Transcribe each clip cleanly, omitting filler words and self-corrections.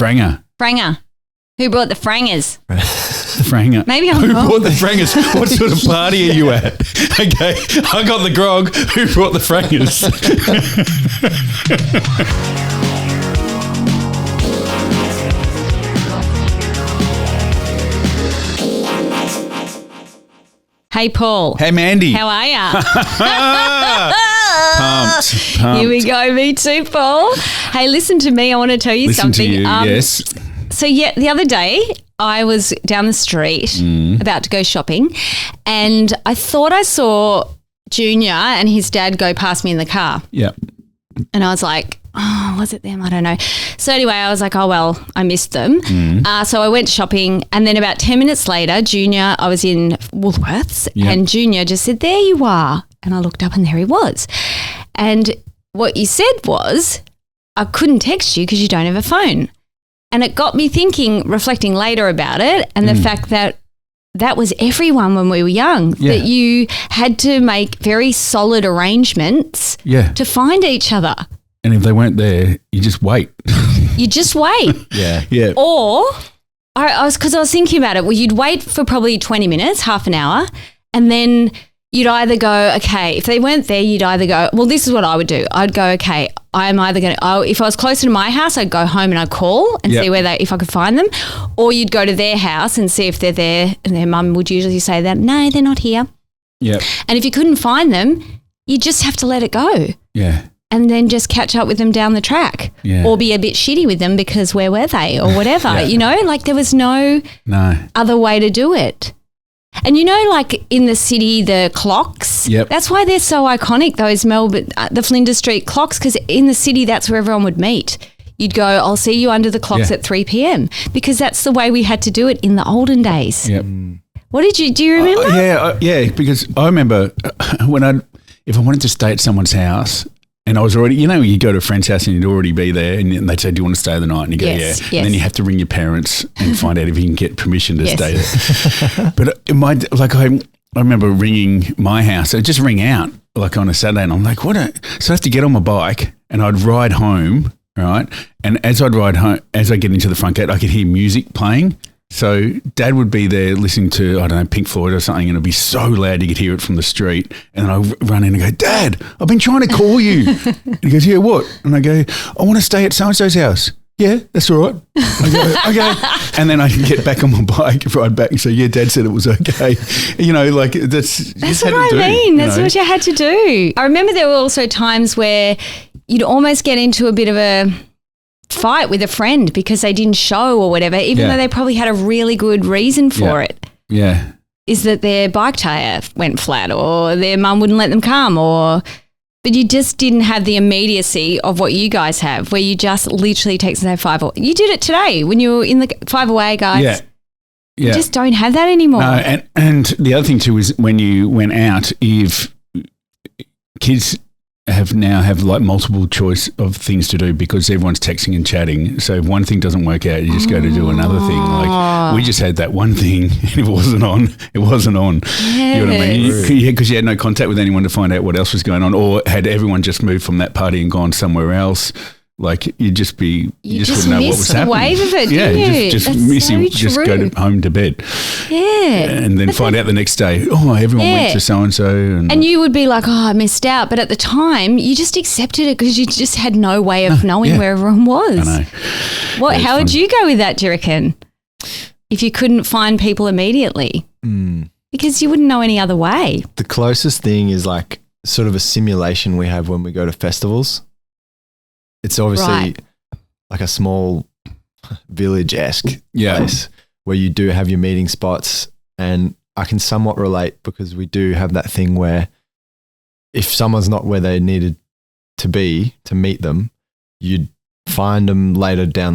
Franger. Franger. Who brought the frangers? The Franger. Maybe I'm Who wrong. brought the Frangers? What sort of party are you at? Okay, I got the grog. Who brought the Frangers? Hey, Paul. Hey, Mandie. How are ya? Pumped. Here we go. Me too, Paul. Hey, listen to me. I want to tell you Listen something. to you, yes. So, the other day I was down the street about to go shopping and I thought I saw Junior and his dad go past me in the car. Yeah. And I was like, oh, was it them? I don't know. So anyway, I was like, oh, well, I missed them. So I went shopping and then about 10 minutes later, Junior, I was in Woolworths and Junior just said, there you are. And I looked up and there he was. And what you said was, I couldn't text you because you don't have a phone. And it got me thinking, reflecting later about it and the fact that that was everyone when we were young, that you had to make very solid arrangements to find each other. And if they weren't there, you just wait. You just wait. Yeah. Or I was thinking about it. Well, you'd wait for probably 20 minutes, half an hour, and then you'd either go, okay, if they weren't there, you'd either go, well, this is what I would do. I'd go, okay, I'm either going to, if I was closer to my house, I'd go home and I'd call and see if I could find them. Or you'd go to their house and see if they're there, and their mum would usually say that, no, they're not here. Yeah. And if you couldn't find them, you just have to let it go. Yeah. And then just catch up with them down the track or be a bit shitty with them because where were they or whatever, you know, like there was no other way to do it. And you know, like in the city, the clocks, that's why they're so iconic, those Melbourne, the Flinders Street clocks, because in the city, that's where everyone would meet. You'd go, I'll see you under the clocks at 3 p.m. because that's the way we had to do it in the olden days. Yep. What do you remember? Because I remember if I wanted to stay at someone's house, and I was already, you know, you go to a friend's house and you'd already be there and they'd say, do you want to stay the night? And you go, Yes. And then you have to ring your parents and find out if you can get permission to stay there. But I remember ringing my house. I'd just ring out like on a Saturday and I'm like, so I have to get on my bike and I'd ride home, right? And as I'd ride home, as I get into the front gate, I could hear music playing. So Dad would be there listening to, I don't know, Pink Floyd or something, and it'd be so loud you could hear it from the street. And then I run in and go, Dad, I've been trying to call you. And he goes, yeah, what? And I go, I want to stay at so-and-so's house. Yeah, that's all right. I go, okay. And then I can get back on my bike, ride back and say, yeah, Dad said it was okay. You know, like that's what I mean. That's what you had to do. I remember there were also times where you'd almost get into a bit of a fight with a friend because they didn't show or whatever, even though they probably had a really good reason for it. Yeah. Is that their bike tyre went flat or their mum wouldn't let them come but you just didn't have the immediacy of what you guys have where you just literally text and say 5 away. You did it today when you were in the 5 away, guys. Yeah. You just don't have that anymore. No, and the other thing too is when you went out, if kids have like multiple choice of things to do because everyone's texting and chatting. So if one thing doesn't work out, you just go to do another thing. Like we just had that one thing and if it wasn't on, it wasn't on. Yes. You know what I mean? Because you had no contact with anyone to find out what else was going on, or had everyone just moved from that party and gone somewhere else. Like you just wouldn't know what was happening. The wave of it, didn't you? Just That's missing, so just go home to bed. Yeah. And then find out the next day, everyone went to so-and-so. And you would be like, I missed out. But at the time, you just accepted it because you just had no way of knowing where everyone was. I know. How would you go with that, do you reckon? If you couldn't find people immediately? Because you wouldn't know any other way. The closest thing is like sort of a simulation we have when we go to festivals. It's obviously like a small village-esque place where you do have your meeting spots, and I can somewhat relate because we do have that thing where if someone's not where they needed to be to meet them, you'd find them later in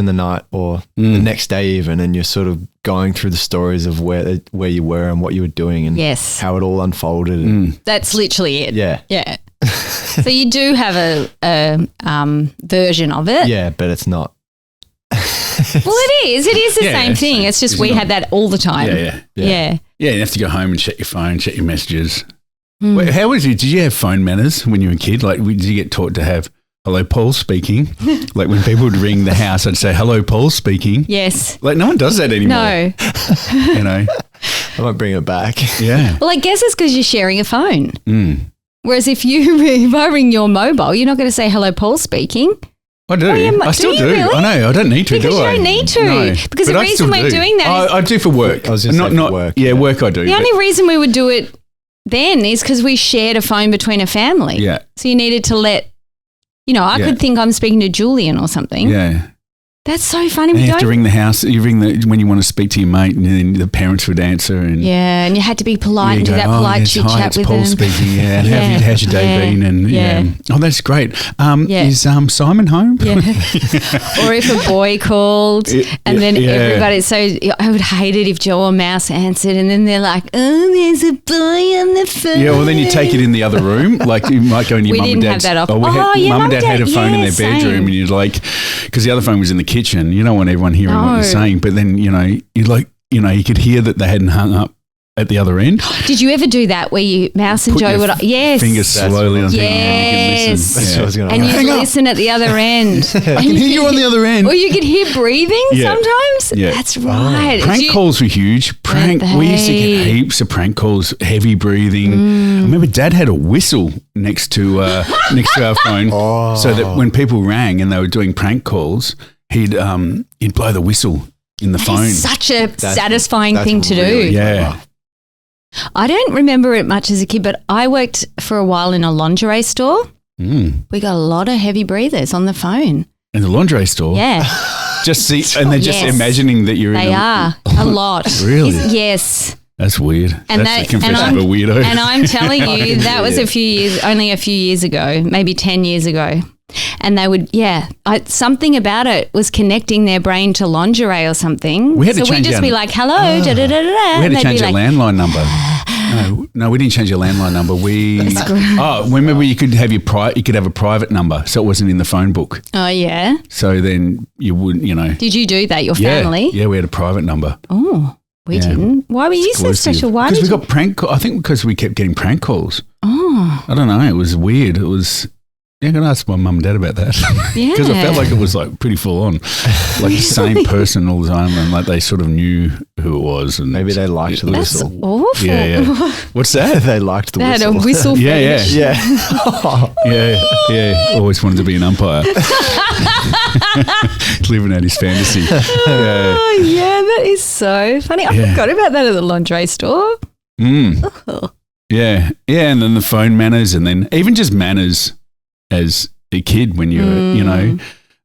the night or the next day even, and you're sort of going through the stories of where you were and what you were doing and how it all unfolded. And that's literally it. Yeah. So you do have a version of it. Yeah, but it's not. Well, it is. It is the same thing. It's just we had that all the time. Yeah, you have to go home and check your phone, check your messages. Wait, how was it? Did you have phone manners when you were a kid? Like, did you get taught to have hello, Paul speaking. Like when people would ring the house, I'd say, hello, Paul speaking. Yes. Like no one does that anymore. No. You know? I might bring it back. Yeah. Well, I guess it's because you're sharing a phone. Mm. Whereas if I ring your mobile, you're not going to say, hello, Paul speaking. I do. I still do. Really? I know. I don't need to, because do I? you don't need to. No. Because But the I reason still we're do. doing that is I do for work. I was just saying for work. Yeah, work I do. the only reason we would do it then is because we shared a phone between a family. Yeah. So you needed to I could think I'm speaking to Julian or something. Yeah. That's so funny. And We you have to don't. ring the house. You ring when you want to speak to your mate, and then the parents would answer. And Yeah, and you had to be polite you and do go, that polite chit hi, chat it's with Paul them. speaking. Yeah. Yeah. How's your day been? And Yeah. Oh, that's great. Yeah. Is Simon home? Yeah. Or if a boy called and then everybody, so I would hate it if Joe or Mouse answered and then they're like, oh, there's a boy on the phone. Yeah, well, then you take it in the other room. Like you might go in your We mum and didn't dad's. have that option. Mum and dad had a phone in their bedroom, same. and you're like, because the other phone was in the kitchen. You don't want everyone hearing what you're saying. But then you could hear that they hadn't hung up at the other end. Did you ever do that where you Mouse and Put Joe your would? Yes. fingers slowly on things, Yes. and you can listen. And you Hang up. listen at the other end. I can hear you on the other end. Or you could hear breathing Yeah. sometimes. Yeah. That's right. Prank calls were huge. We used to get heaps of prank calls, heavy breathing. I remember Dad had a whistle next to our phone, so that when people rang and they were doing prank calls, he'd blow the whistle in the phone. It's such a satisfying thing to really do. Yeah. I don't remember it much as a kid, but I worked for a while in a lingerie store. We got a lot of heavy breathers on the phone. In the lingerie store. Yeah. Just see, and they're just Yes. imagining that you're. They in are a lot. Really? Yes. That's weird. And That's the confession of a weirdo. And I'm telling you, that was only a few years ago, maybe 10 years ago. And they would, something about it was connecting their brain to lingerie or something. We had to so we'd change just our- be like, hello, da da da da. We had to change our landline number. No, we didn't change your landline number. Remember you could have you could have a private number, so it wasn't in the phone book. Oh, yeah. So then you wouldn't, Did you do that, your family? Yeah, we had a private number. Oh, we didn't. Why were you so special? Why Because did we got prank. I think because we kept getting prank calls. Oh, I don't know. It was weird. It was. Yeah, I'm going to ask my mum and dad about that. Yeah. Because I felt like it was like pretty full on. Like the same person all the time, and like they sort of knew who it was. And Maybe they liked the that's whistle. awful. Yeah. What's that? They liked the They had whistle. a whistle Yeah, fetish. Yeah. Yeah. Always wanted to be an umpire. Living out his fantasy. Yeah. Oh, yeah, that is so funny. I forgot about that at the lingerie store. Yeah. Yeah. And then the phone manners, and then even just manners as a kid when you're,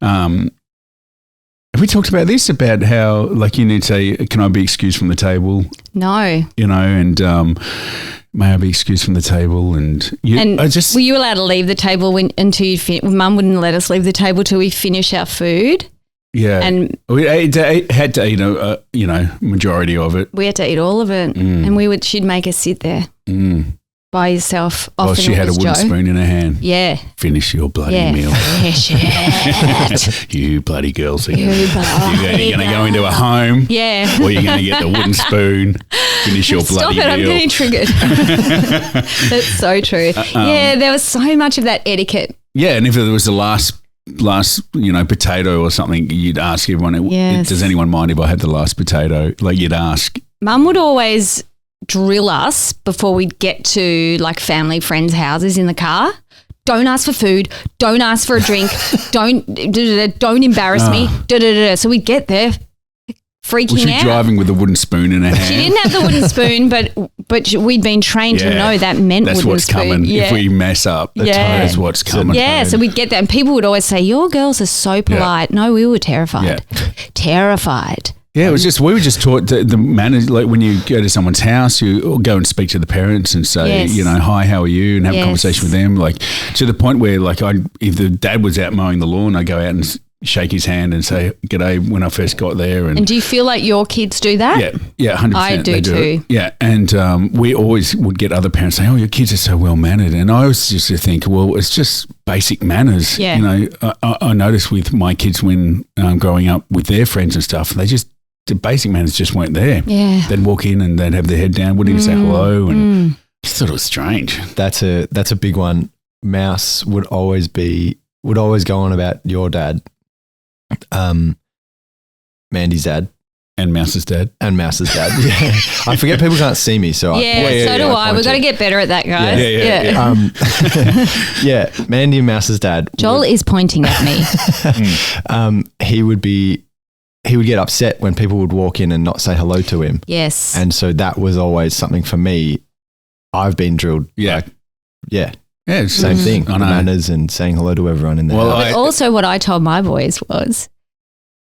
have we talked about this, about how like you need to say, can I be excused from the table? No. And may I be excused from the table? And were you allowed to leave the table until you Mum wouldn't let us leave the table till we finish our food? Yeah. And we had to eat majority of it. we had to eat all of it. And she'd make us sit there by yourself. Often She had a wooden spoon in her hand. Yeah. Finish your bloody meal. Finish it. You bloody girls. You're bloody going to go into a home. Yeah. Or you're going to get the wooden spoon. Finish your bloody meal. Stop it, I'm getting triggered. That's so true. Yeah, there was so much of that etiquette. Yeah, and if there was the last potato or something, you'd ask everyone, does anyone mind if I had the last potato? Like you'd ask. Mum would always drill us before we'd get to like family friends' houses in the car. Don't ask for food. Don't ask for a drink. Don't embarrass me. So we'd get there freaking Was she out. driving with a wooden spoon in her hand? She didn't have the wooden spoon, but we'd been trained to know that meant that's wooden what's spoon. coming. Yeah. If we mess up, that's what's coming. Yeah, so we'd get that, and people would always say, "Your girls are so polite." No, we were terrified. Terrified. Yeah, we were just taught the manners. Like when you go to someone's house, you go and speak to the parents and say, hi, how are you, and have a conversation with them. Like to the point where, like, if the dad was out mowing the lawn, I'd go out and shake his hand and say g'day when I first got there. And do you feel like your kids do that? Yeah, 100%. I do too. Yeah, and we always would get other parents saying, "Oh, your kids are so well mannered," and I always used to think, well, it's just basic manners. Yeah. I noticed with my kids when growing up with their friends and stuff, the basic manners just weren't there. Yeah. They'd walk in and they'd have their head down, wouldn't even say hello, and I just thought it was strange. That's a big one. Mouse would always be would always go on about your dad, Mandie's dad. And Mouse's dad. And Mouse's dad. Yeah. I forget people can't see me. So so do I. We've got to get better at that, guys. Yeah. Mandie and Mouse's dad. Joel is pointing at me. He would get upset when people would walk in and not say hello to him. Yes. And so that was always something for me. I've been drilled. Yeah. Same thing. The manners and saying hello to everyone in there. But also what I told my boys was,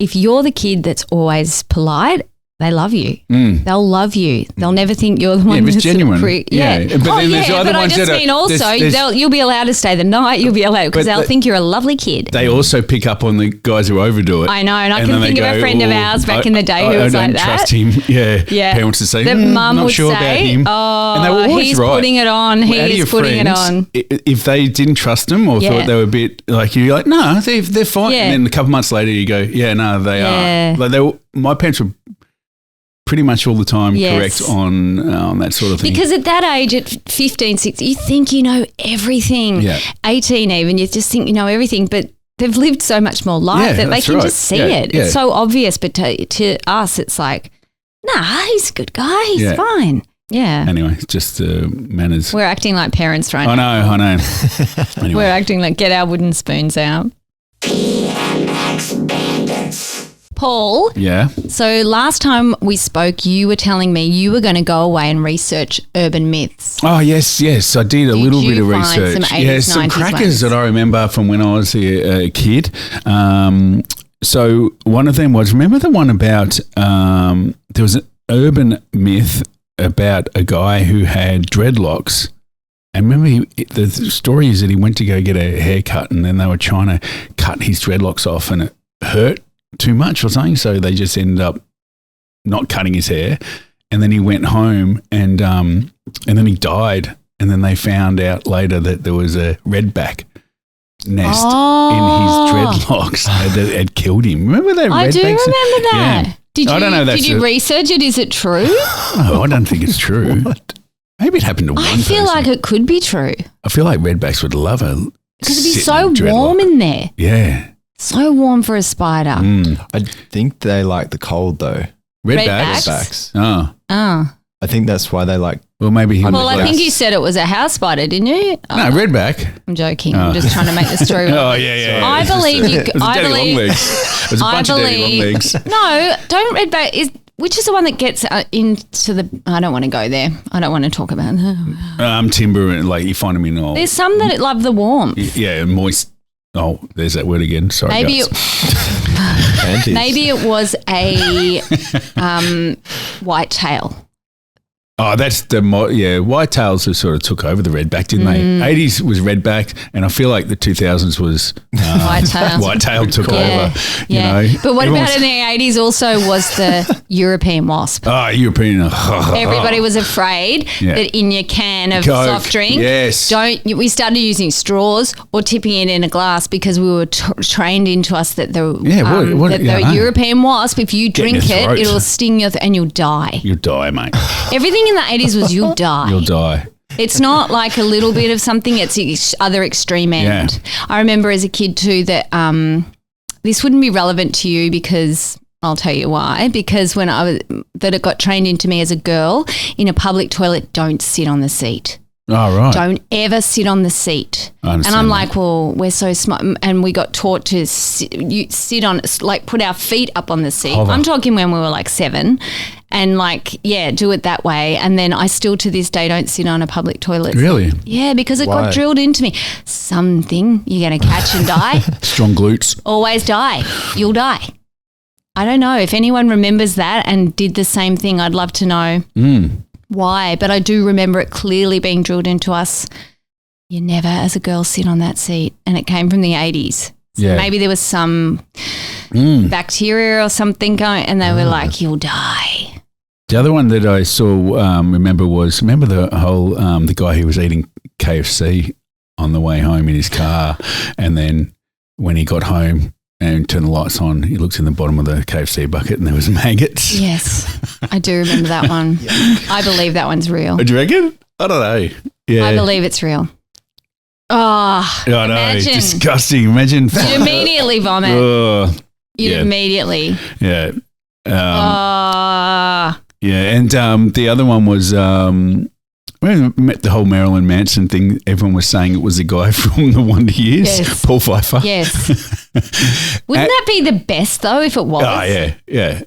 if you're the kid that's always polite, they love you. They'll love you. They'll never think you're the one that's genuine. But then there's other ones that you'll be allowed to stay the night. You'll be allowed because they'll think you're a lovely kid. They also pick up on the guys who overdo it. I know, and I can think of a friend of ours back in the day who was like that. I don't trust him. Yeah. Parents would say, mum would sure say, and they were always he's right. Putting it on. He is putting it on. If they didn't trust them or thought they were a bit like you're like, no, they're fine. And then a couple months later you go, yeah, no, they are. Like my parents were pretty much all the time correct on that sort of thing. Because at that age, at 15, 16, you think you know everything. 18 even, you just think you know everything, but they've lived so much more life that they can just see it. It's so obvious, but to us, it's like, nah, he's a good guy. He's fine. Yeah. Anyway, it's just manners. We're acting like parents right now. I know. Anyway. We're acting like get our wooden spoons out. Paul. Yeah. So last time we spoke, you were telling me you were going to go away and research urban myths. Oh, yes. I did a little bit of research. Some 80s, some crackers that I remember from when I was a kid. So one of them was, remember the one about, there was an urban myth about a guy who had dreadlocks. And remember, the story is that he went to go get a haircut and then they were trying to cut his dreadlocks off and it hurt too much or something, so they just ended up not cutting his hair, and then he went home and then he died, and then they found out later that there was a redback nest in his dreadlocks that had killed him. Remember that? I do remember that. Yeah. I don't know. Did you research it? Is it true? No, I don't think it's true. Maybe it happened to one person. I feel like it could be true. I feel like redbacks would love it because it'd be so warm in there. Yeah. So warm for a spider. I think they like the cold though. Redbacks. Oh. I think that's why they like. Well, maybe. I think you said it was a house spider, didn't you? No, redback. I'm joking. I'm just trying to make the story. Yeah. I believe you. It was daddy long legs. It was a bunch of daddy long legs. No, don't redback. Which is the one that gets into the? I don't want to go there. I don't want to talk about. Timber and like you find them in all. There's some that love the warmth. Yeah, moist. Oh, there's that word again. Sorry, maybe it was a whitetail. Oh, that's whitetails have sort of took over the redback, didn't they? 80s was redback, and I feel like the 2000s was whitetail took over. You know? But what about in the 80s also was the European wasp? Oh, European. Everybody was afraid that in your can of soft drink, we started using straws or tipping it in a glass because we were trained into us that the European wasp, if you drink it, it'll sting you and you'll die. You'll die, mate. Everything in the 80s was you'll die. You'll die. It's not like a little bit of something, it's the other extreme end. Yeah. I remember as a kid too that this wouldn't be relevant to you because I'll tell you why. Because when it got trained into me as a girl, in a public toilet, don't sit on the seat. Oh, right. Don't ever sit on the seat. And I'm like, well, we're so smart. And we got taught to sit on, like put our feet up on the seat. Hover. I'm talking when we were like 7. And like, do it that way. And then I still to this day don't sit on a public toilet. Really? Yeah, because it got drilled into me. Something you're going to catch and die. Strong glutes. Always die. You'll die. I don't know. If anyone remembers that and did the same thing, I'd love to know why. But I do remember it clearly being drilled into us. You never, as a girl, sit on that seat. And it came from the 80s. So maybe there was some bacteria or something going, and they were like, you'll die. The other one that I saw, remember the whole, the guy who was eating KFC on the way home in his car, and then when he got home and turned the lights on, he looked in the bottom of the KFC bucket and there was maggots. Yes, I do remember that one. I believe that one's real. Do you reckon? I don't know. Yeah. I believe it's real. I know, imagine. disgusting. Imagine. You'd immediately vomit. You'd immediately. Yeah. Yeah, and the other one was when we met the whole Marilyn Manson thing. Everyone was saying it was the guy from the Wonder Years, yes. Paul Pfeiffer. Yes. Wouldn't that be the best though if it was? Oh yeah.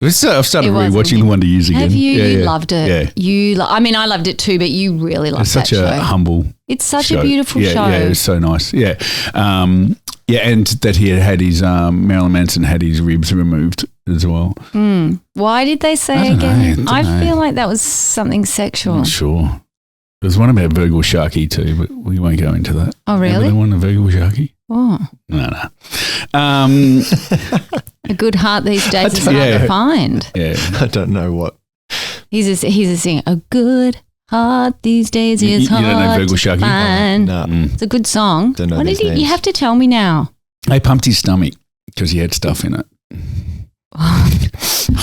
I've started rewatching the Wonder Years again. Have you? Yeah, you loved it. Yeah. I mean, I loved it too, but you really loved it's such that show. a humble. It's such show. a beautiful show. Yeah, it was so nice. Yeah, and that he had his Marilyn Manson had his ribs removed as well. Why did they say again? I feel like that was something sexual. I'm not sure. There's one about Virgil Sharkey too, but we won't go into that. Oh, really? Remember the one of Virgil Sharkey? Oh. No. A good heart these days is hard to find. Yeah. I don't know what. He's a singer. A good heart these days is hard don't know Virgil to Sharkey? find. No. It's a good song. Don't know What these did names. you have to tell me now? They pumped his stomach because he had stuff in it.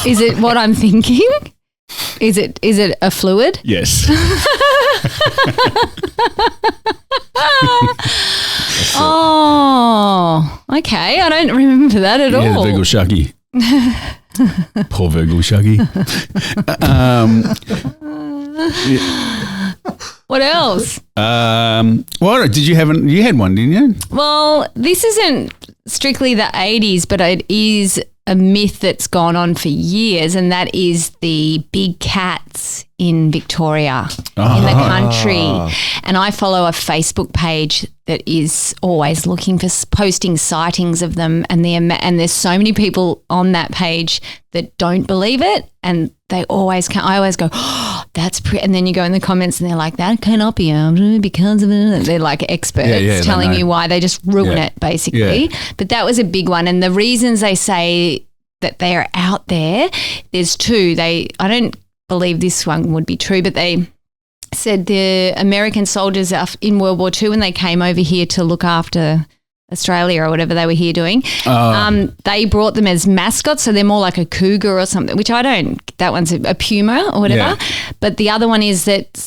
Is it what I'm thinking? Is it a fluid? Yes. Oh, okay. I don't remember that at all. Virgil Sharkey. Poor Virgil Sharkey. What else? Well, you had one, didn't you? Well, this isn't strictly the 80s, but it is a myth that's gone on for years, and that is the big cats in Victoria, in the country. And I follow a Facebook page that is always looking for posting sightings of them, and there's so many people on that page that don't believe it, and I always go, oh, that's pretty. And then you go in the comments and they're like, that cannot be because of it. They're like experts telling you why. They just ruin it basically. Yeah. But that was a big one. And the reasons they say that they are out there, there's two. I don't believe this one would be true, but they said the American soldiers in World War II, when they came over here to look after Australia or whatever they were here doing, they brought them as mascots, so they're more like a cougar or something, which I don't, that one's a puma or whatever. Yeah. But the other one is that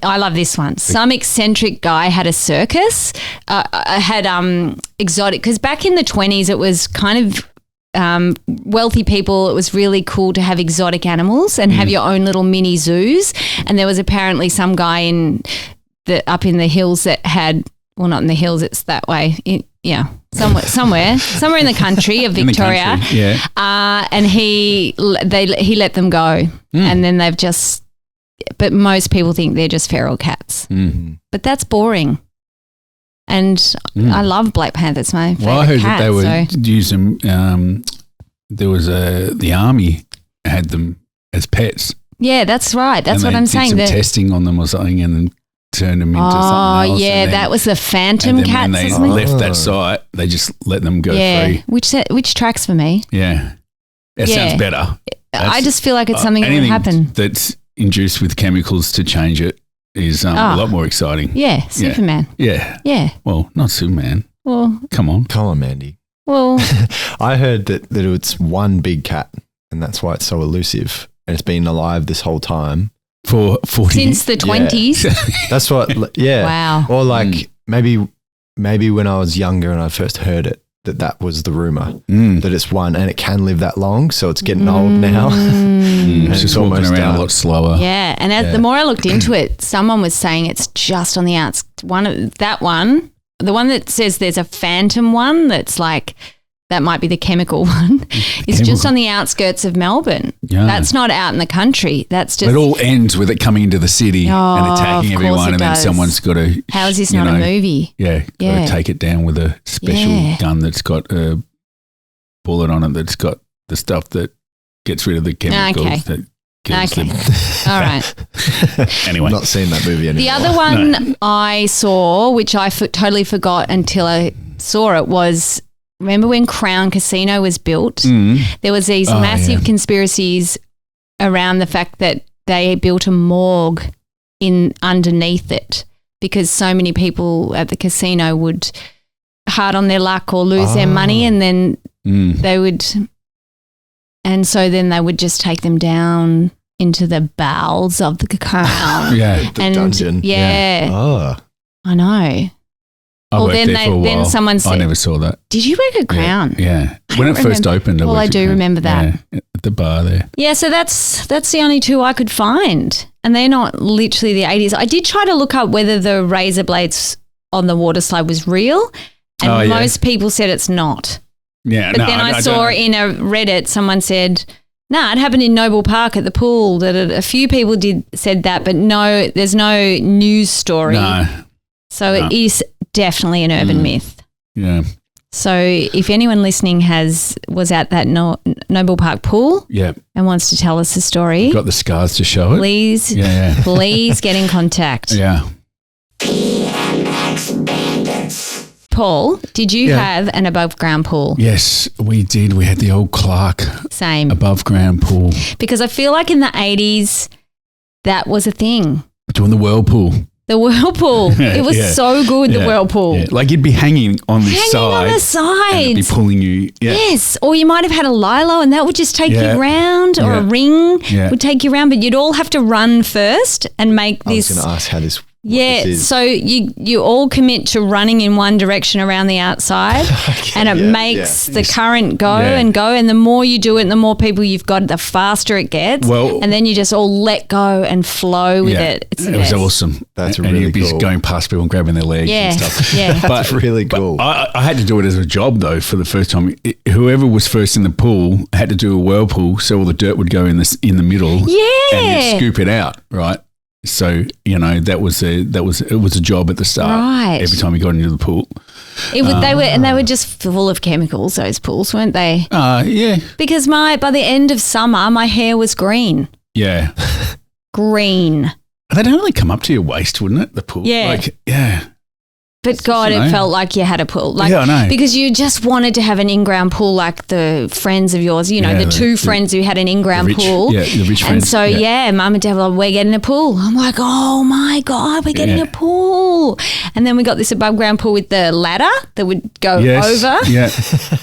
I love this one, some eccentric guy had a circus, had exotic, because back in the 20s it was kind of wealthy people, it was really cool to have exotic animals and have your own little mini zoos. And there was apparently some guy up in the hills that had, well, not in the hills, it's that way. Somewhere in the country of Victoria. And he let them go, and then they've just. But most people think they're just feral cats. Mm-hmm. But that's boring. And I love Black Panther. It's my favorite. Well, I heard that they would use them. There was the army had them as pets. Yeah, that's right. That's what I'm saying. Did some testing on them or something, and then turned them into something else. Oh, yeah, that was the phantom cats. When they left that site, they just let them go free. Which tracks for me. Yeah. That sounds better. I just feel like it's something that would happen. That's induced with chemicals to change it is a lot more exciting. Yeah, Superman. Yeah. Well, not Superman. Well, come on, Mandy. Well, I heard that it's one big cat, and that's why it's so elusive, and it's been alive this whole time. For 40 since the 20s. Yeah. That's what. Yeah. Wow. Or like maybe when I was younger and I first heard it, that was the rumor that it's one and it can live that long, so it's getting old now. It's just walking around a lot slower. Yeah, and the more I looked into it, someone was saying it's just on the outs. The one that says there's a phantom one that's like. That might be the chemical one. It's just on the outskirts of Melbourne. Yeah. That's not out in the country. That's just. It all ends with it coming into the city and attacking everyone, and then someone's got to. How is this not a movie? Yeah, got to take it down with a special gun that's got a bullet on it. That's got the stuff that gets rid of the chemicals that kills them. All right. Anyway, not seen that movie anymore. The other one I saw, which I totally forgot until I saw it, was. Remember when Crown Casino was built? There was these massive conspiracies around the fact that they built a morgue underneath it because so many people at the casino would hard on their luck or lose their money, and then they would, and so then they would just take them down into the bowels of the Crown. The dungeon. Yeah. Oh. I know. I worked there for a while. Then someone said, I never saw that. Did you work at Crown? Yeah. When it first opened. I do remember that. Yeah, at the bar there. Yeah, so that's the only two I could find. And they're not literally the 80s. I did try to look up whether the razor blades on the water slide was real. And most people said it's not. Yeah. But then I saw in a Reddit, someone said, it happened in Noble Park at the pool. A few people said that, but no, there's no news story. No. So it is definitely an urban myth. Yeah. So if anyone listening was at that Noble Park pool and wants to tell us a story. Got the scars to show it. Please, please get in contact. Yeah. PMX Bandits. Paul, did you have an above ground pool? Yes, we did. We had the old Clark above ground pool. Because I feel like in the 80s, that was a thing. Doing the whirlpool. The whirlpool. It was so good, the whirlpool. Yeah. Like you'd be hanging on the side. On the sides. And it'd be pulling you. Yeah. Yes. Or you might have had a lilo and that would just take you round, or a ring would take you round, but you'd all have to run first and make this. I was going to ask how this so you all commit to running in one direction around the outside and it makes the current go and go, and the more you do it and the more people you've got, the faster it gets. Well, and then you just all let go and flow with it. It was awesome. That's and really you'd be going past people and grabbing their legs and stuff. Yeah. That's really cool. I had to do it as a job though for the first time. Whoever was first in the pool had to do a whirlpool, so all the dirt would go in the middle and you'd scoop it out, right? So, it was a job at the start. Right. Every time we got into the pool. They were just full of chemicals, those pools, weren't they? Yeah. Because by the end of summer, my hair was green. Yeah. Green. They'd only come up to your waist, wouldn't it? The pool. Yeah. But God, it felt like you had a pool. Like, I know. Because you just wanted to have an in-ground pool like the friends of yours, the two friends who had an in-ground pool. Yeah, the rich friends. And so, Mum and Dad were like, we're getting a pool. I'm like, oh my God, we're getting a pool. And then we got this above-ground pool with the ladder that would go over. Yeah.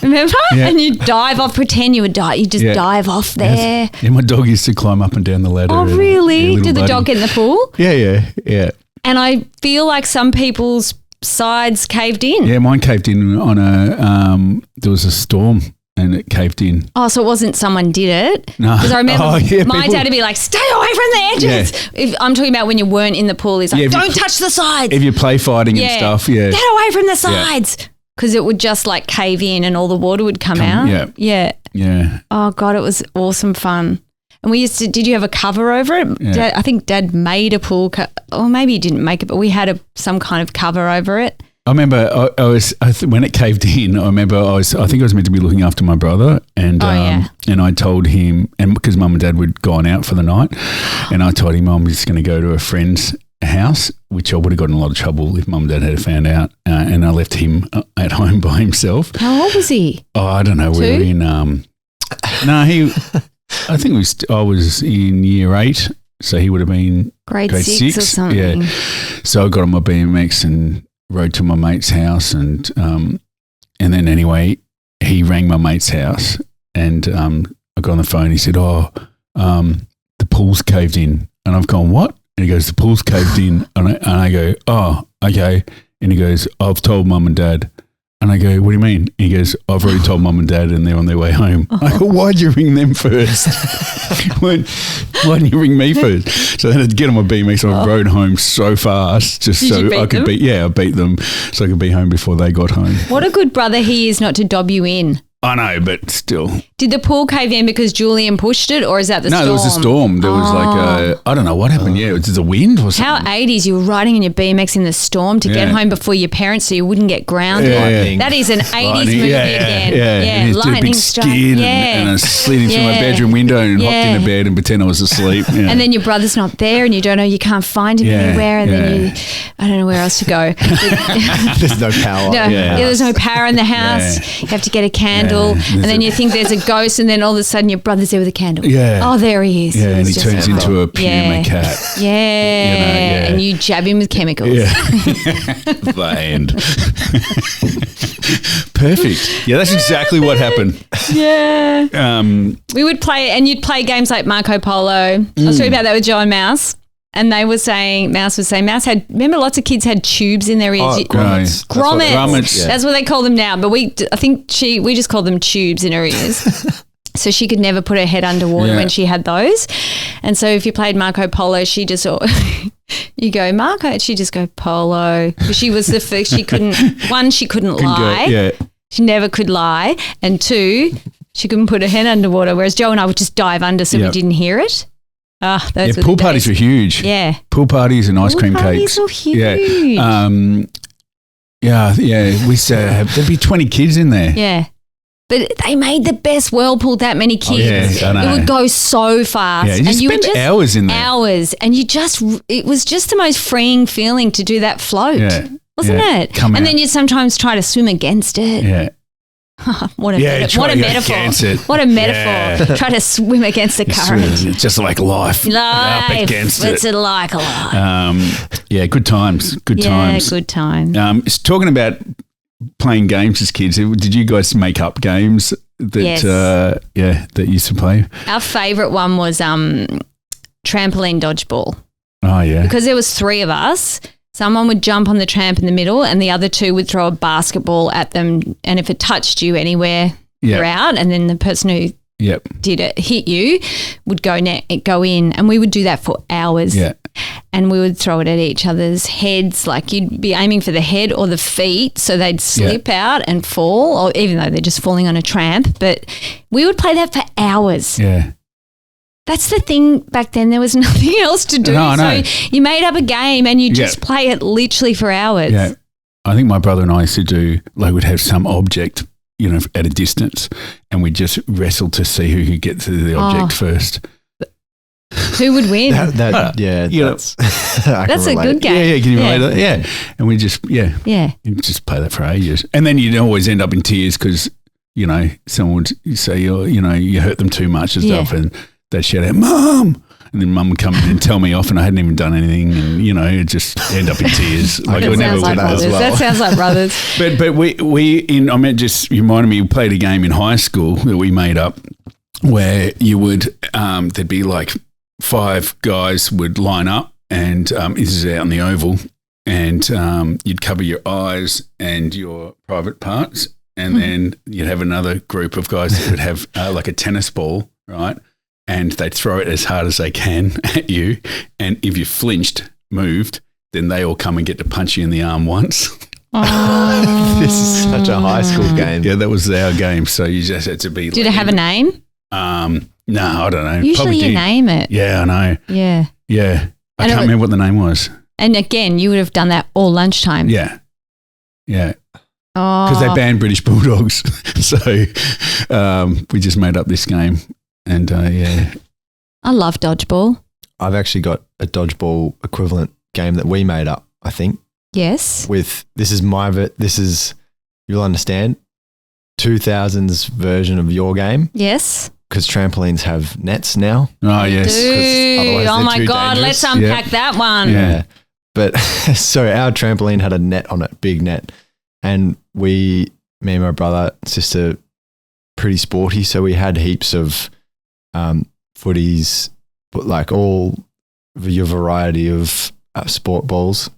Remember? Yeah. And you'd dive off, pretend you would die. You just dive off there. Yes. Yeah, my dog used to climb up and down the ladder. Oh, really? Did the dog get in the pool? Yeah. And I feel like some people's sides caved in. Yeah, mine caved in on there was a storm and it caved in. Oh, so it wasn't someone did it? No. Because I remember my dad would be like, stay away from the edges. Yeah. If I'm talking about when you weren't in the pool, he's like, don't touch the sides. If you're play fighting and stuff, get away from the sides. Because it would just like cave in and all the water would come out. Yeah. Oh God, it was awesome fun. And we used to, did you have a cover over it? Yeah. I think Dad made a pool, or maybe he didn't make it, but we had some kind of cover over it. I remember when it caved in, I think I was meant to be looking after my brother and I told him, and because Mum and Dad had gone out for the night, and I told him I'm just going to go to a friend's house, which I would have gotten in a lot of trouble if Mum and Dad had found out, and I left him at home by himself. How old was he? Oh, I don't know. 2? We were in, I think I was in year 8, so he would have been grade 6 or something. Yeah. So I got on my BMX and rode to my mate's house, and then anyway, he rang my mate's house, and I got on the phone. He said, the pool's caved in, and I've gone, what? And he goes, the pool's caved in, and I go, oh, okay. And he goes, I've told Mum and Dad. And I go, what do you mean? He goes, I've already told Mum and Dad and they're on their way home. I go, why'd you ring them first? Why didn't you ring me first? So then I had to get on my BMX and I rode home so fast just I beat them so I could be home before they got home. What a good brother he is not to dob you in. I know, but still. Did the pool cave in because Julian pushed it, or is that the storm? No, there was a storm. There was I don't know what happened. Yeah, it was the wind or something. How 80s, you were riding in your BMX in the storm to get home before your parents so you wouldn't get grounded. Yeah. That is an 80s movie again. Yeah. Lightning strike. And I slid in through my bedroom window and hopped into bed and pretend I was asleep. Yeah. And then your brother's not there and you don't know, you can't find him anywhere, and then I don't know where else to go. There's no power. There's no power in the house. You have to get a candle, and then you think there's a ghost, and then all of a sudden your brother's there with a candle. Yeah. Oh, there he is. Yeah, and he turns into a puma cat. Yeah. And you jab him with chemicals. Yeah. The end. Perfect. Yeah, that's exactly what happened. Yeah. We would play, and you'd play games like Marco Polo. I was talking about that with Joe and Mouse. And they were saying, Mouse had, remember lots of kids had tubes in their ears. Oh, grommets. Grommets. That's what they call them now. But we just called them tubes in her ears. So she could never put her head underwater when she had those. And so if you played Marco Polo, she just, you go, Marco, she'd just go, Polo. She was the first, she couldn't lie. She never could lie. And 2, she couldn't put her head underwater, whereas Joe and I would just dive under so we didn't hear it. Those were pool parties were huge. Yeah. Pool parties and ice cream cakes. Pool parties were huge. We used to have, there'd be 20 kids in there. Yeah. But they made the best whirlpool, that many kids. I know. It would go so fast. Yeah, you spent hours in there. Hours. And it was just the most freeing feeling to do that float. Yeah. Wasn't it? Then you'd sometimes try to swim against it. Yeah. What a metaphor. What a metaphor. Try to swim against the current. It's just like life. Up against it. It's like a life. Good times. Good times. Yeah, good times. Talking about playing games as kids, did you guys make up games that that used to play? Our favourite one was trampoline dodgeball. Oh, yeah. Because there was 3 of us. Someone would jump on the tramp in the middle and the other 2 would throw a basketball at them, and if it touched you anywhere, you're out, and then the person who did it hit you would go in, and we would do that for hours. Yeah. And we would throw it at each other's heads, like you'd be aiming for the head or the feet so they'd slip out and fall, or even though they're just falling on a tramp. But we would play that for hours. Yeah. That's the thing back then. There was nothing else to do. No, no. So you made up a game and you just play it literally for hours. Yeah. I think my brother and I used to do, like, we'd have some object, at a distance, and we'd just wrestle to see who could get to the object first. Who would win? That's a good game. Yeah, can you relate to that? Yeah. And we just, you just play that for ages. And then you'd always end up in tears because, someone would say, you hurt them too much and stuff, and they'd shout out, Mum! And then Mum would come in and tell me off, and I hadn't even done anything, and it'd just end up in tears. That sounds like brothers. That sounds like brothers. But we just reminded me, we played a game in high school that we made up where you would there'd be like 5 guys would line up, and this is out in the oval, and you'd cover your eyes and your private parts, and then you'd have another group of guys that would have like a tennis ball, right? And they'd throw it as hard as they can at you. And if you moved, then they all come and get to punch you in the arm once. Oh. This is such a high school game. Yeah, that was our game. So you just had to be. Did it have a name? No, I don't know. Usually you name it. Yeah, I know. Yeah. Yeah. I can't remember what the name was. And again, you would have done that all lunchtime. Yeah. Yeah. Oh. Because they banned British Bulldogs. So we just made up this game. And I love dodgeball. I've actually got a dodgeball equivalent game that we made up, I think. Yes. You'll understand, 2000s version of your game. Yes. Because trampolines have nets now. Oh, yes. Dude, oh my God, dangerous. Let's unpack that one. Yeah. But so our trampoline had a net on it, big net. And me and my brother, sister, pretty sporty. So we had heaps of footies, but like all your variety of sport balls,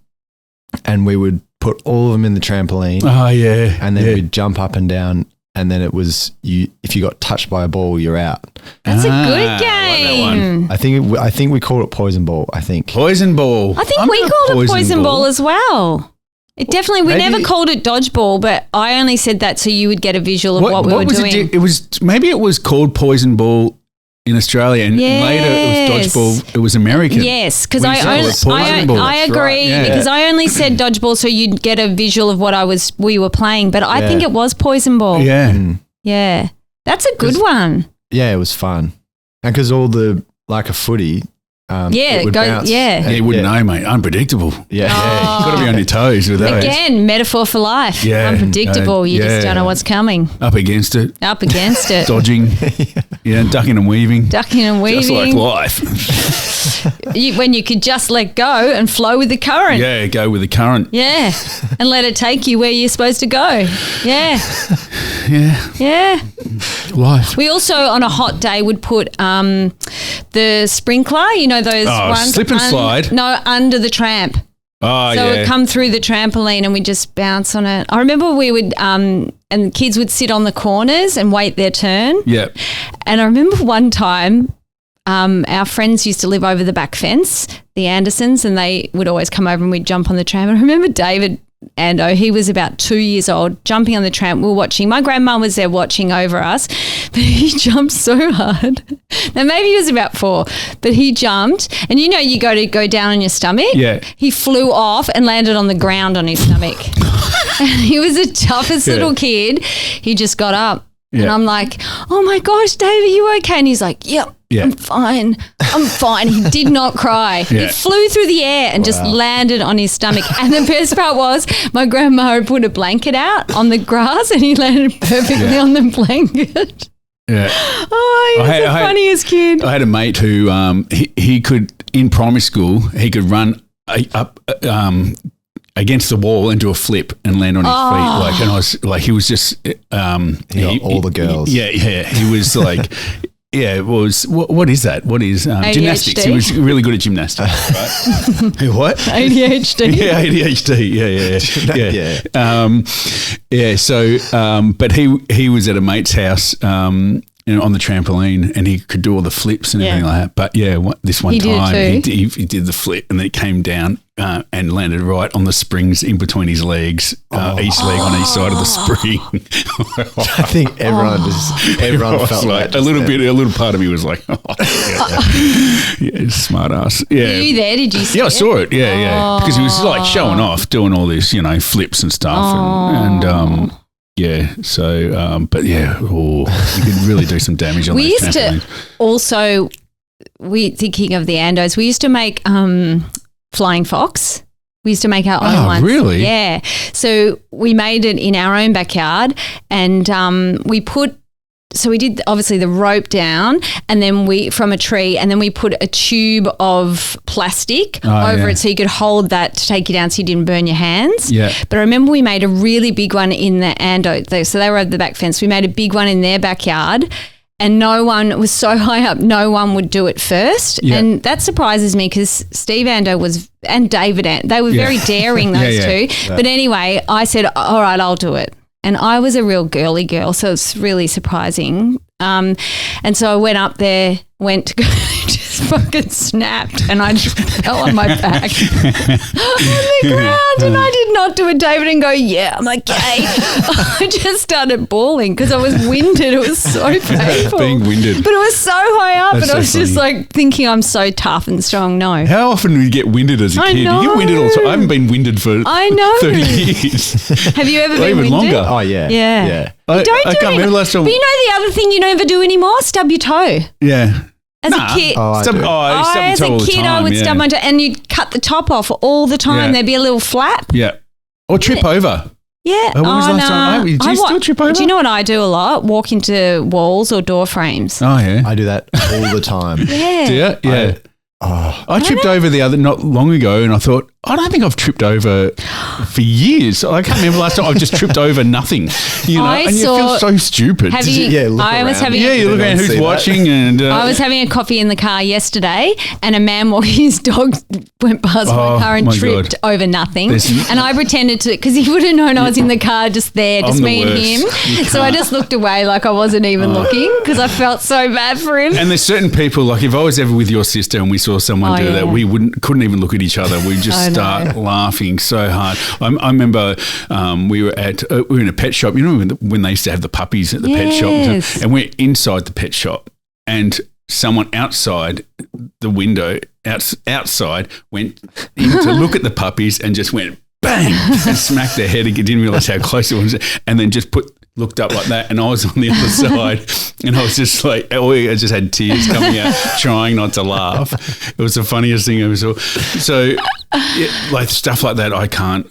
and we would put all of them in the trampoline. Oh yeah, and then we'd jump up and down, and then it was if you got touched by a ball, you're out. That's a good game. I think we called it poison ball. I think poison ball. I think we called it poison ball as well. It definitely, we never called it dodgeball, but I only said that so you would get a visual of what we were doing. It was called poison ball in Australia, and later it was dodgeball. It was American. Yes, because I agree because I only said dodgeball so you'd get a visual of what we were playing, but I think it was poison ball. Yeah, yeah, that's a good one. Yeah, it was fun, and because all the like a footy. It would bounce. You wouldn't know, mate. Unpredictable. Yeah. You've got to be on your toes with those. Again, metaphor for life. Yeah. Unpredictable. You just don't know what's coming. Up against it. Dodging. Ducking and weaving. Just like life. When you could just let go and flow with the current. Yeah, go with the current. Yeah. And let it take you where you're supposed to go. Yeah. Yeah. Life. We also, on a hot day, would put the sprinkler, know those ones? Slip and slide? No, under the tramp. Oh, so yeah. it would come through the trampoline and we just bounce on it. I remember we would, and the kids would sit on the corners and wait their turn. Yeah. And I remember one time our friends used to live over the back fence, the Andersons, and they would always come over and we'd jump on the tramp. And I remember David Ando, he was about 2 years old, jumping on the tramp. We were watching. My grandma was there watching over us, but he jumped so hard. Now, maybe he was about 4, but he jumped. And you know you go down on your stomach? Yeah. He flew off and landed on the ground on his stomach. And he was the toughest little kid. He just got up. Yeah. And I'm like, oh, my gosh, Dave, are you okay? And he's like, yep. Yeah. I'm fine. He did not cry. Yeah. He flew through the air and just landed on his stomach. And the best part was my grandma put a blanket out on the grass and he landed perfectly on the blanket. Yeah. Oh, he was the funniest kid. I had a mate who he could, in primary school, he could run up against the wall and do a flip and land on his feet. And I was like, he was just he got all the girls. Yeah. He was like. Yeah, it was. What is that? What is gymnastics? He was really good at gymnastics. Right? What? ADHD. Yeah, ADHD. Yeah. So, but he was at a mate's house, on the trampoline, and he could do all the flips and everything like that. But this one time he did the flip, and then it came down and landed right on the springs in between his legs, each leg on each side of the spring. I think everyone felt like a little part of me was like, smart ass. Yeah. Were you there? Did you see it? Yeah, I saw it. Yeah. Because he was like showing off, doing all this, flips and stuff. And yeah, so, but yeah, you could really do some damage on those trampolines. Thinking of the Andos, we used to make flying fox. We used to make our own ones. Really? Yeah. So we made it in our own backyard and we did obviously the rope down and then from a tree and then we put a tube of plastic over it so you could hold that to take you down so you didn't burn your hands. Yeah. But I remember we made a really big one in the Ando. So they were over the back fence. We made a big one in their backyard. And no one was so high up, no one would do it first. Yeah. And that surprises me because Steve Ando and David Ando, they were very daring, those two. Yeah. But anyway, I said, all right, I'll do it. And I was a real girly girl, so it's really surprising. And so I went up there, just fucking snapped and I just fell on my back on the ground and I did not do it. David and go, yeah, I'm okay. I just started bawling because I was winded. It was so painful. Being winded. But it was so high up and I was just like thinking I'm so tough and strong. No. How often do you get winded as a kid? Know. You get winded all the time. I haven't been winded for 30 years. Have you ever been even winded? Longer. Oh, yeah. Yeah. I can't remember last time. But you know the other thing you never do anymore? Stub your toe. Yeah. As a kid, as a kid, I would stub my toe and you'd cut the top off all the time. Yeah. There'd be a little flap. Yeah. Or trip over. Yeah. When was the last time? Do you still trip over? Do you know what I do a lot? Walk into walls or door frames. Oh, yeah. I do that all the time. Yeah. Do you? Yeah. I tripped over not long ago and I thought, I don't think I've tripped over for years. I can't remember last time I've just tripped over nothing. And you feel so stupid. You look around who's watching. And I was having a coffee in the car yesterday and a man walking his dog went past my car and tripped over nothing. And I pretended to, because he would have known I was in the car just there, just me and him. So I just looked away like I wasn't even looking because I felt so bad for him. And there's certain people, like if I was ever with your sister and we saw someone do that, we couldn't even look at each other. We just start laughing so hard. I remember we were in a pet shop. You know when they used to have the puppies at the pet shop, and we're inside the pet shop, and someone outside the window outside went in to look at the puppies and just went bang and smacked their head. He didn't realise how close it was, and then just looked up like that, and I was on the other side, and I was just like, I just had tears coming out, trying not to laugh. It was the funniest thing I ever saw. So, like stuff like that, I can't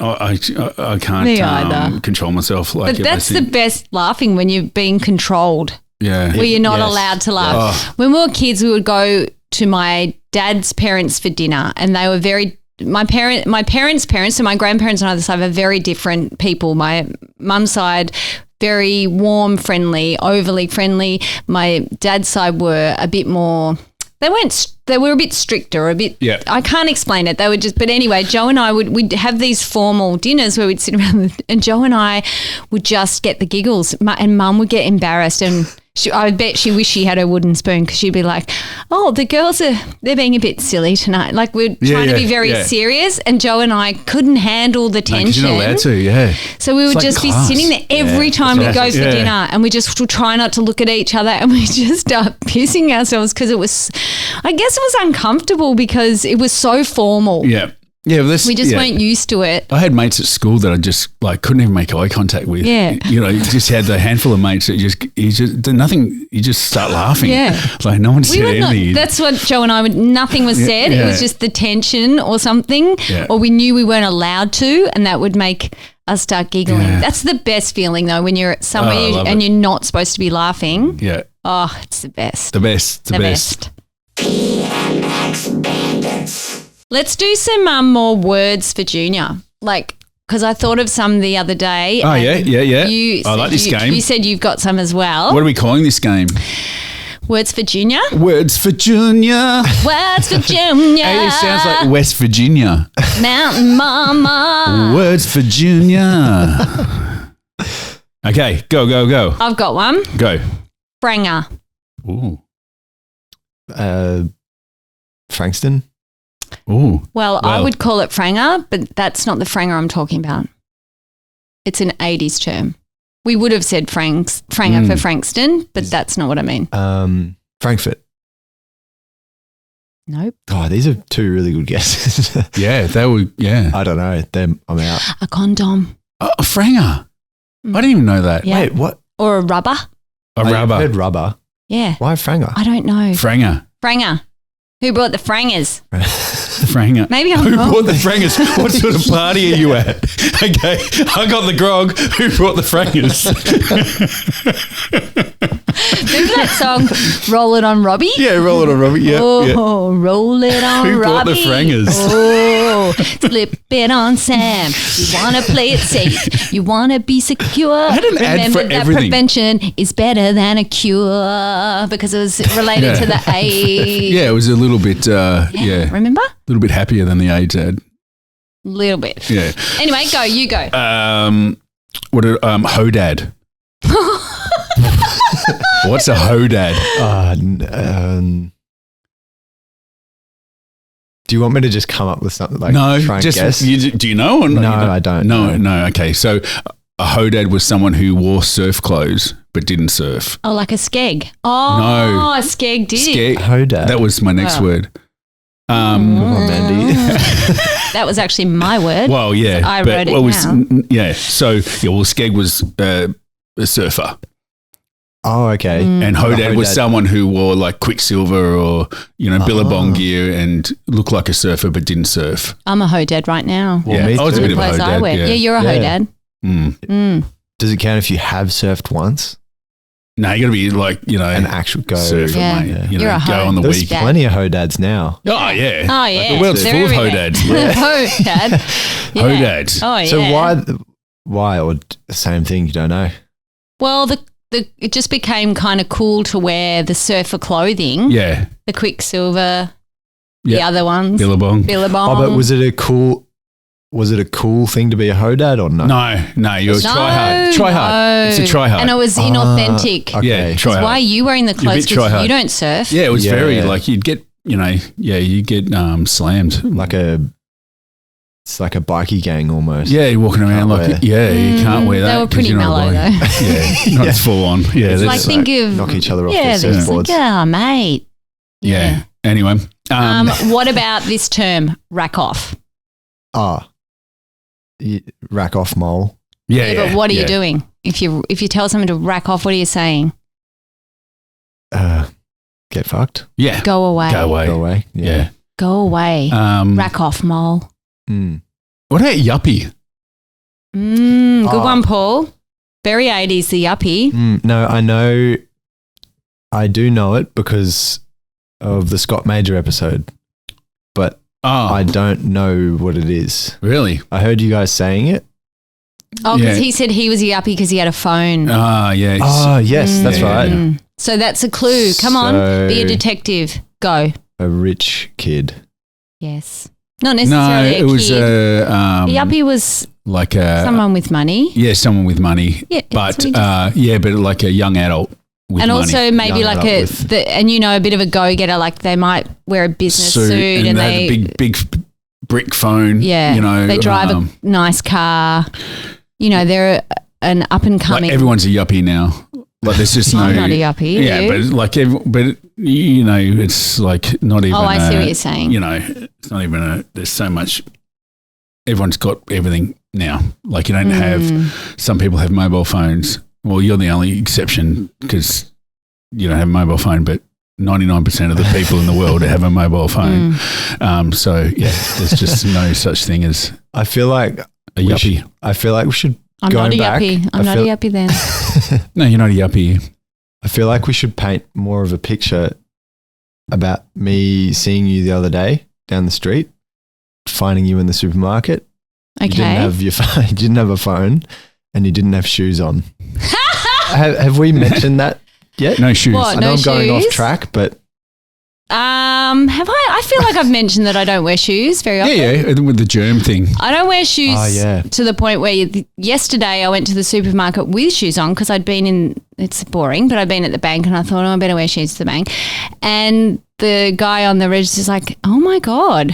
control myself. But that's the best laughing when you're being controlled. Yeah, where you're not allowed to laugh. When we were kids, we would go to my dad's parents for dinner, and they were very. My parents' parents, so my grandparents on either side are very different people. My mum's side, very warm, friendly, overly friendly. My dad's side were a bit more, they weren't they were a bit stricter, a bit. Yeah. I can't explain it. They were just. But anyway, Joe and I we'd have these formal dinners where we'd sit around, and Joe and I would just get the giggles, and Mum would get embarrassed, and I bet she wished she had her wooden spoon because she'd be like, "Oh, the girls they're being a bit silly tonight." Like we're trying to be very serious, and Joe and I couldn't handle the tension. You're not allowed to, yeah. So we would just be sitting there every time we go for dinner, and we just would try not to look at each other, and we just start pissing ourselves because it was, I guess it was uncomfortable because it was so formal. Yeah. Yeah, well, we just weren't used to it. I had mates at school that I just couldn't even make eye contact with. Yeah, you just had a handful of mates that you just start laughing. Yeah, like no one said anything. That's what Joe and I would. Nothing was said. It was just the tension or something, or we knew we weren't allowed to, and that would make us start giggling. Yeah. That's the best feeling though when you're somewhere and you're not supposed to be laughing. Yeah. Oh, it's the best. The best. PMX Bandits. Let's do some more words for Junior, because I thought of some the other day. Oh, yeah. I like this game. You said you've got some as well. What are we calling this game? Words for Junior? Words for Junior. Words for Junior. Hey, it sounds like West Virginia. Mountain Mama. Words for Junior. Okay, go. I've got one. Go. Franger. Ooh. Frankston. Ooh. Well, I would call it Franger, but that's not the Franger I'm talking about. It's an 80s term. We would have said Franger for Frankston, but that's not what I mean. Frankfurt. Nope. Oh, these are two really good guesses. Yeah, they were, yeah. I don't know. I'm out. A condom. Oh, a Franger. I didn't even know that. Yeah. Wait, what? Or a rubber. Rubber. I've heard rubber. Yeah. Why Franger? I don't know. Franger. Who brought the Frangers? Franger. Maybe I'm Who wrong. brought the Frangers? What sort of party are you at? Okay, I got the grog. Who brought the Frangers? Remember that song, Roll It On Robbie? Yeah, Roll It On Robbie. Yeah. Oh, yeah. Roll It On Robbie. Who brought the Frangers? Oh, slip it on Sam. You want to play it safe. You want to be secure. I had an ad for that everything. Prevention is better than a cure because it was related to the AIDS. Yeah, it was a little bit, Remember? A little bit happier than the AIDS ad. Little bit. Yeah. Anyway, you go. Hodad. What's a hodad? Do you want me to just come up with something no, try and guess? Do you know? Or no, I don't. No. Okay, so a hodad was someone who wore surf clothes but didn't surf. Oh, like a skeg. Oh, no. A skeg did. Skeg. Hodad. That was my next word. Mandy. That was actually my word. Well, yeah. I wrote it down. Yeah. So, skeg was a surfer. Oh, okay. And hodad was someone who wore like Quicksilver or, Billabong gear and looked like a surfer but didn't surf. I'm a hodad right now. Well, me I was too. a bit of a hodad. Yeah, you're a hodad. Does it count if you have surfed once? No, you got to be like, an actual go surfer, yeah. mate. You're a go on the There's week. plenty of hodads now. Oh, yeah. Oh, yeah. Like the world's full of hodads. Hodad. Yeah. Hodads. Oh, yeah. So why or the same thing? You don't know. Well, it just became kind of cool to wear the surfer clothing. Yeah. The Quicksilver, the other ones. Billabong. Billabong. Oh, but was it a cool thing to be a hodad or no? No, you're a try hard. Try hard. It's a try hard. And it was inauthentic. Okay. Yeah, try hard. Why are you wearing the clothes? Because you don't surf. Yeah, it was very like you'd get, you get slammed. It's like a bikie gang almost. Yeah, you're walking around you can't wear that. They were pretty mellow though. Yeah, not as full on. Yeah, it's like think of knock each other off their there's surfboards. like, mate. Yeah. Anyway. What about this term, rack off? Rack off mole. Yeah, but what are you doing? If you tell someone to rack off, what are you saying? Get fucked. Yeah. Go away. Go away. Yeah. Go away. Rack off, mole. What about yuppie? Good one, Paul. Very 80s, the yuppie. No, I do know it because of the Scott Major episode, but I don't know what it is. Really? I heard you guys saying it. Oh, because he said he was a yuppie because he had a phone. Yeah. Oh, yes, that's right. So that's a clue. Come on, be a detective. Go. a rich kid. Yes. Not necessarily it was a yuppie was like someone with money. Yeah, someone with money. Yeah, but but like a young adult with and money. Also maybe like a bit of a go-getter, like they might wear a business suit and they have a big brick phone. Yeah, you know, they drive a nice car. You know, they're an up and coming. Like everyone's a yuppie now. Like there's just I'm not a yuppie. Yeah, but you know, it's like not even. Oh, I see what you're saying. You know, it's not even there's so much. Everyone's got everything now. Like you don't have. Some people have mobile phones. Well, you're the only exception because you don't have a mobile phone, but 99% of the people in the world have a mobile phone. So yeah, there's just no such thing as. I feel like a yuppie. I feel like we should. I'm not a yuppie. I'm not a yuppie then. No, you're not a yuppie. I feel like we should paint more of a picture about me seeing you the other day down the street, finding you in the supermarket. Okay. You didn't have your phone. You didn't have a phone, and you didn't have shoes on. have we mentioned that yet? No shoes. What, I know no I'm going shoes? off track, but have I? I feel like I've mentioned that I don't wear shoes very often. Yeah, with the germ thing. I don't wear shoes to the point where yesterday I went to the supermarket with shoes on because I'd been in. It's boring, but I'd been at the bank and I thought, I better wear shoes to the bank. And the guy on the register is like, "Oh my God,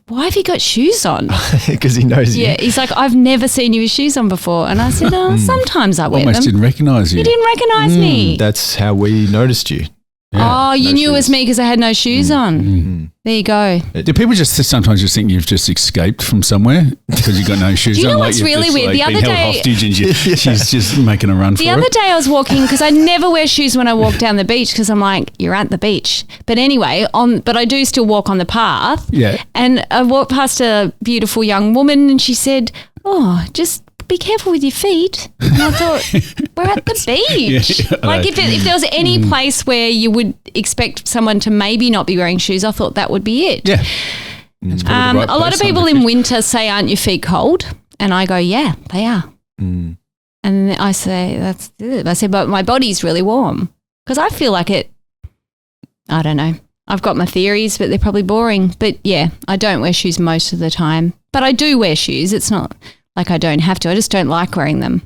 why have you got shoes on?" Because he knows you. Yeah, he's like, "I've never seen you with shoes on before." And I said, sometimes I wear them. Almost didn't recognise you. You didn't recognise me. That's how we noticed you. Yeah, you knew it was me because I had no shoes on. There you go. Do people sometimes just think you've just escaped from somewhere because you've got no shoes on? Do you know like what's really weird? The other day, hostage and she's just making a run for it. The other day I was walking because I never wear shoes when I walk down the beach because I'm like, you're at the beach. But anyway, but I do still walk on the path. Yeah. And I walked past a beautiful young woman and she said, "Oh, just be careful with your feet." And I thought, we're at the beach. Yeah, like if there was any place where you would expect someone to maybe not be wearing shoes, I thought that would be it. Yeah. A lot of people in winter say, "Aren't your feet cold?" And I go, "Yeah, they are." And I say, "That's it." I said, "But my body's really warm." Because I feel like it, I don't know. I've got my theories, but they're probably boring. But yeah, I don't wear shoes most of the time. But I do wear shoes. It's not like I don't have to. I just don't like wearing them.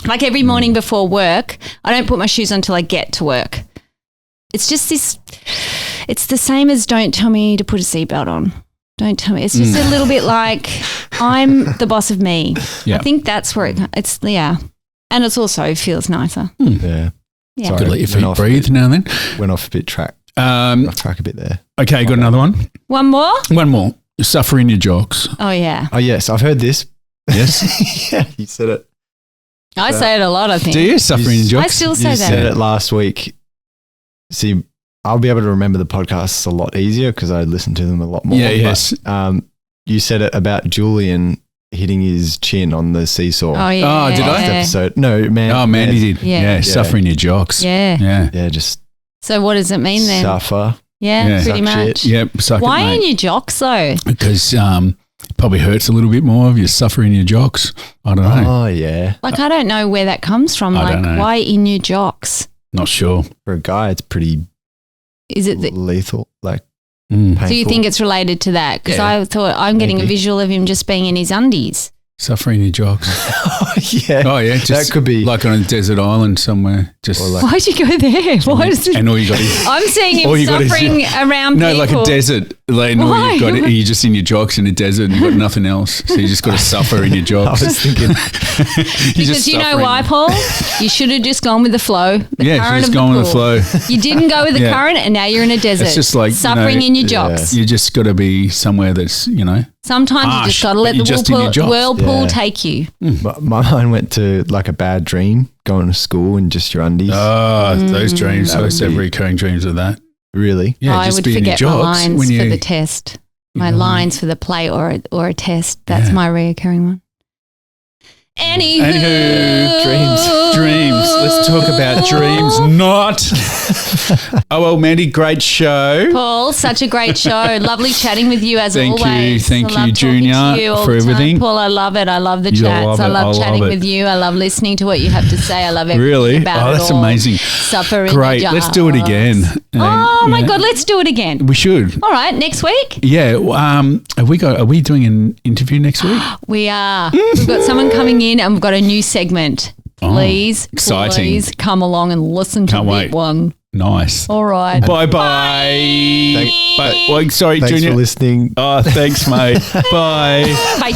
Like every morning before work, I don't put my shoes on until I get to work. It's just this, it's the same as don't tell me to put a seatbelt on. Don't tell me. It's just a little bit like I'm the boss of me. Yeah. I think that's where it's, yeah. And it's also feels nicer. Yeah. Yeah. Good, let your feet breathe now and then. Went off a bit off track a bit there. Okay, got another one? One more? One more. Suffer in your jocks. Oh, yeah. Oh, yes. I've heard this. Yes? Yeah, you said it. I say it a lot, I think. Do you suffer in your jocks? I still say you that. You said it last week. See, I'll be able to remember the podcasts a lot easier because I listen to them a lot more. Yeah, yes. You said it about Julian hitting his chin on the seesaw. Oh, yeah. Oh, did I? Episode. No, man. Oh, Mandie did. Yeah. Suffer in your jocks. Yeah. Yeah, just so what does it mean then? Suffer. Yeah, pretty much. Yep. Suck Why it, mate. in your jocks though? Because it probably hurts a little bit more if you suffer in your jocks. I don't know. Oh, yeah. Like I don't know where that comes from. I don't know. Why in your jocks? Not sure. For a guy, it's pretty Is it lethal, like painful. So you think it's related to that? Because Yeah. I thought I'm getting a visual of him just being in his undies. Suffer in your jocks. Oh, yeah. Oh, yeah. Just that could be. like on a desert island somewhere. Just Or Why'd you go there? Why is it? and all you got is I'm seeing all him you got is- suffering around no, people. like a desert. Like, and all Why? you've got, you're just in your jocks in a desert and you've got nothing else. So you just got to suffer in your I jocks. was thinking, Because you know why, Paul? You should have just gone with the flow. The Yeah, current just of going the with pool. the flow. You didn't go with the Yeah. current and now you're in a desert. It's just like, suffering in your jocks. You just got to be somewhere that's, Sometimes you harsh, just got to let but you're just in your jocks. whirlpool Yeah. take you. my mind went to like a bad dream, going to school in just your undies. those dreams. That would Those be- recurring dreams of that. Really? Yeah, I just would be in your forget my jocks lines when you, for the test. My know. lines for the play or a test. That's Yeah. my reoccurring one. Anywho. Dreams. Let's talk about dreams, not. Oh, well, Mandie, great show. Paul, such a great show. Lovely chatting with you as always. Thank you, Junior, for everything. Paul, I love it. I love the chats. I love chatting with you. I love listening to what you have to say. I love everything about it. That's amazing. Supper in Great. Let's do it again. My God, let's do it again. We should. All right, next week? Yeah. Are we doing an interview next week? We are. We've got someone coming in and we've got a new segment. Please come along and listen to that one. Nice. All right. Bye-bye. Thanks Junior. for listening. Oh, thanks, mate. Bye. Bye.